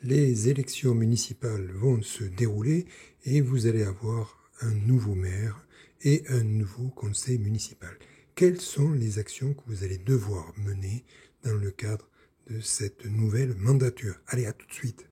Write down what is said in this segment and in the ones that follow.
les élections municipales vont se dérouler et vous allez avoir un nouveau maire et un nouveau conseil municipal. Quelles sont les actions que vous allez devoir mener dans le cadre de cette nouvelle mandature? Allez, à tout de suite.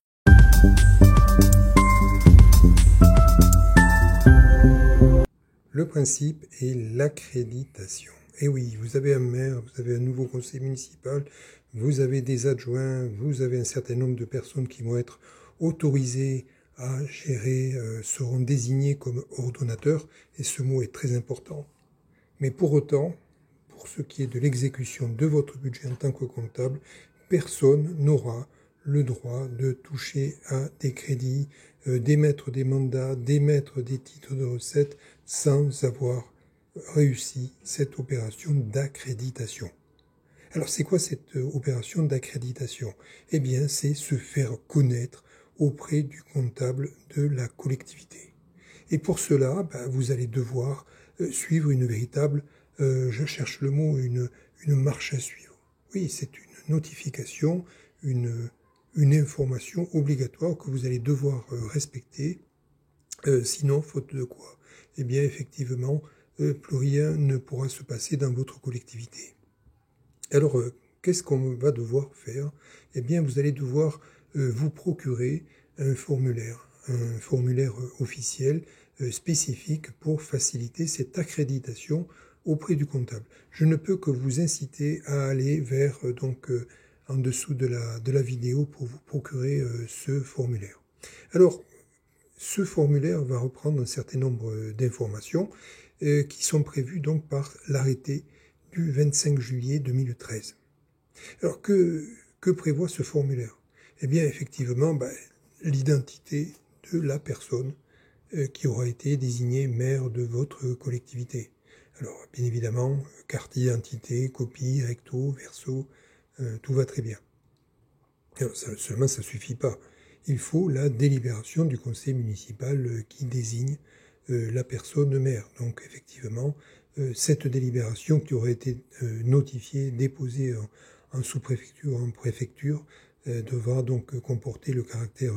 Le principe est l'accréditation. Et oui, vous avez un maire, vous avez un nouveau conseil municipal, vous avez des adjoints, vous avez un certain nombre de personnes qui vont être autorisées à gérer, seront désignées comme ordonnateurs, et ce mot est très important. Mais pour autant, pour ce qui est de l'exécution de votre budget en tant que comptable, personne n'aura le droit de toucher à des crédits, d'émettre des mandats, d'émettre des titres de recettes sans avoir réussi cette opération d'accréditation. Alors c'est quoi cette opération d'accréditation? Eh bien c'est se faire connaître auprès du comptable de la collectivité. Et pour cela, vous allez devoir suivre une véritable, je cherche le mot, une marche à suivre. Oui, c'est une notification, une information obligatoire que vous allez devoir respecter, sinon, faute de quoi? Eh bien, effectivement, plus rien ne pourra se passer dans votre collectivité. Alors, qu'est-ce qu'on va devoir faire? Eh bien, vous allez devoir vous procurer un formulaire officiel spécifique pour faciliter cette accréditation auprès du comptable. Je ne peux que vous inciter à aller vers en dessous de la vidéo pour vous procurer ce formulaire. Alors, ce formulaire va reprendre un certain nombre d'informations qui sont prévues donc par l'arrêté du 25 juillet 2013. Alors, que prévoit ce formulaire? Eh bien, effectivement, l'identité de la personne qui aura été désignée maire de votre collectivité. Alors, bien évidemment, carte d'identité, copie, recto, verso, tout va très bien. Alors, seulement, ça ne suffit pas. Il faut la délibération du conseil municipal qui désigne la personne maire. Donc, effectivement, cette délibération qui aurait été notifiée, déposée en sous-préfecture, en préfecture, devra donc comporter le caractère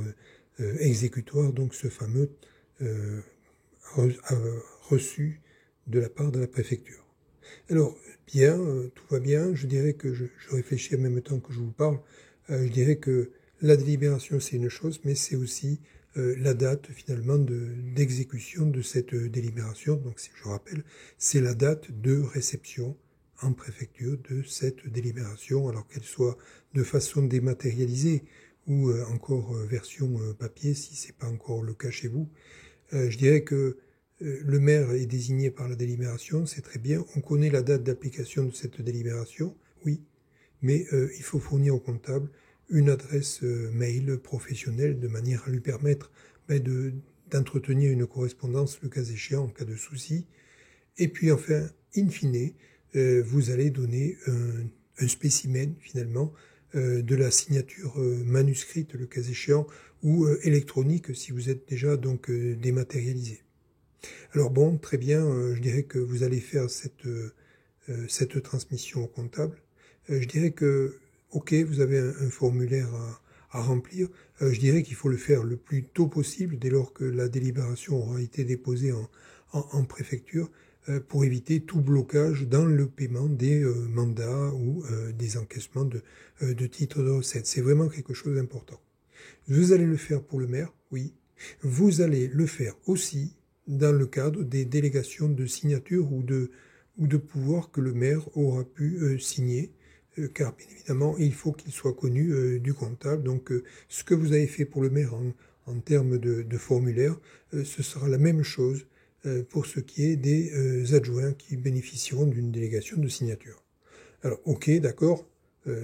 exécutoire, donc ce fameux reçu de la part de la préfecture. Alors, bien, tout va bien, je dirais que je réfléchis en même temps que je vous parle, je dirais que la délibération c'est une chose, mais c'est aussi la date finalement d'exécution de cette délibération. Donc si je rappelle, c'est la date de réception en préfecture de cette délibération, alors qu'elle soit de façon dématérialisée ou encore version papier, si c'est pas encore le cas chez vous. Je dirais que le maire est désigné par la délibération, c'est très bien. On connaît la date d'application de cette délibération, oui, mais il faut fournir au comptable une adresse mail professionnelle de manière à lui permettre d'entretenir une correspondance le cas échéant en cas de souci. Et puis enfin, in fine, vous allez donner un spécimen finalement de la signature manuscrite le cas échéant ou électronique si vous êtes déjà donc dématérialisé. Alors bon, très bien, je dirais que vous allez faire cette transmission au comptable. Je dirais que, ok, vous avez un formulaire à remplir. Je dirais qu'il faut le faire le plus tôt possible, dès lors que la délibération aura été déposée en préfecture, pour éviter tout blocage dans le paiement des mandats ou des encaissements de titres de recettes. C'est vraiment quelque chose d'important. Vous allez le faire pour le maire, oui. Vous allez le faire aussi dans le cadre des délégations de signature ou de pouvoir que le maire aura pu signer, car bien évidemment, il faut qu'il soit connu du comptable. Donc, ce que vous avez fait pour le maire en termes de formulaire, ce sera la même chose pour ce qui est des adjoints qui bénéficieront d'une délégation de signature. Alors, ok, d'accord,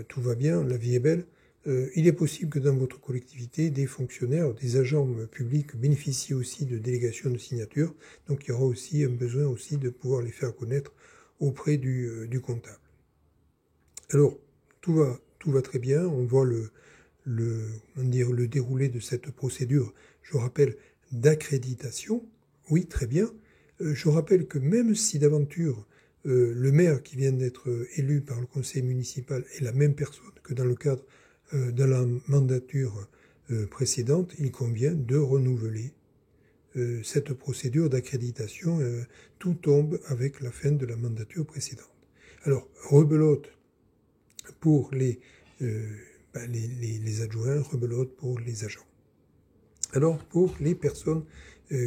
tout va bien, la vie est belle. Il est possible que dans votre collectivité, des fonctionnaires, des agents publics bénéficient aussi de délégations de signature. Donc il y aura aussi un besoin aussi de pouvoir les faire connaître auprès du comptable. Alors, tout va très bien. On voit le déroulé de cette procédure, je rappelle, d'accréditation. Oui, très bien. Je rappelle que même si d'aventure le maire qui vient d'être élu par le conseil municipal est la même personne que dans le cadre de la mandature précédente, il convient de renouveler cette procédure d'accréditation. Tout tombe avec la fin de la mandature précédente. Alors, rebelote pour les adjoints, rebelote pour les agents. Alors, pour les personnes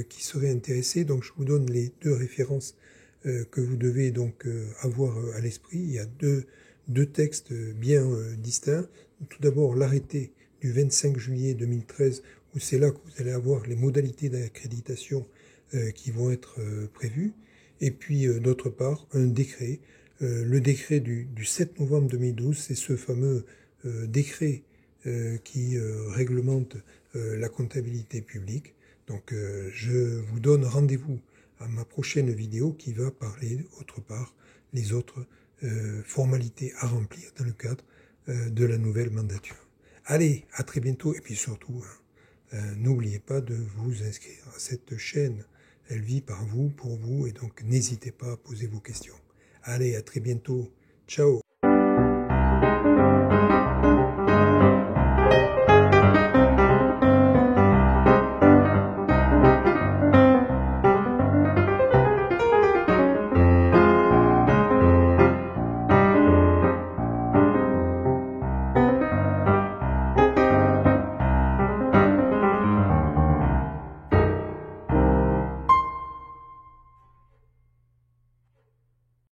qui seraient intéressées, donc je vous donne les deux références que vous devez donc avoir à l'esprit. Il y a deux textes bien distincts. Tout d'abord, l'arrêté du 25 juillet 2013, où c'est là que vous allez avoir les modalités d'accréditation qui vont être prévues. Et puis, d'autre part, un décret. Le décret du 7 novembre 2012, c'est ce fameux décret qui réglemente la comptabilité publique. Donc, je vous donne rendez-vous à ma prochaine vidéo qui va parler, autre part, les autres formalités à remplir dans le cadre de la nouvelle mandature. Allez, à très bientôt, et puis surtout, n'oubliez pas de vous inscrire à cette chaîne. Elle vit par vous, pour vous, et donc n'hésitez pas à poser vos questions. Allez, à très bientôt. Ciao.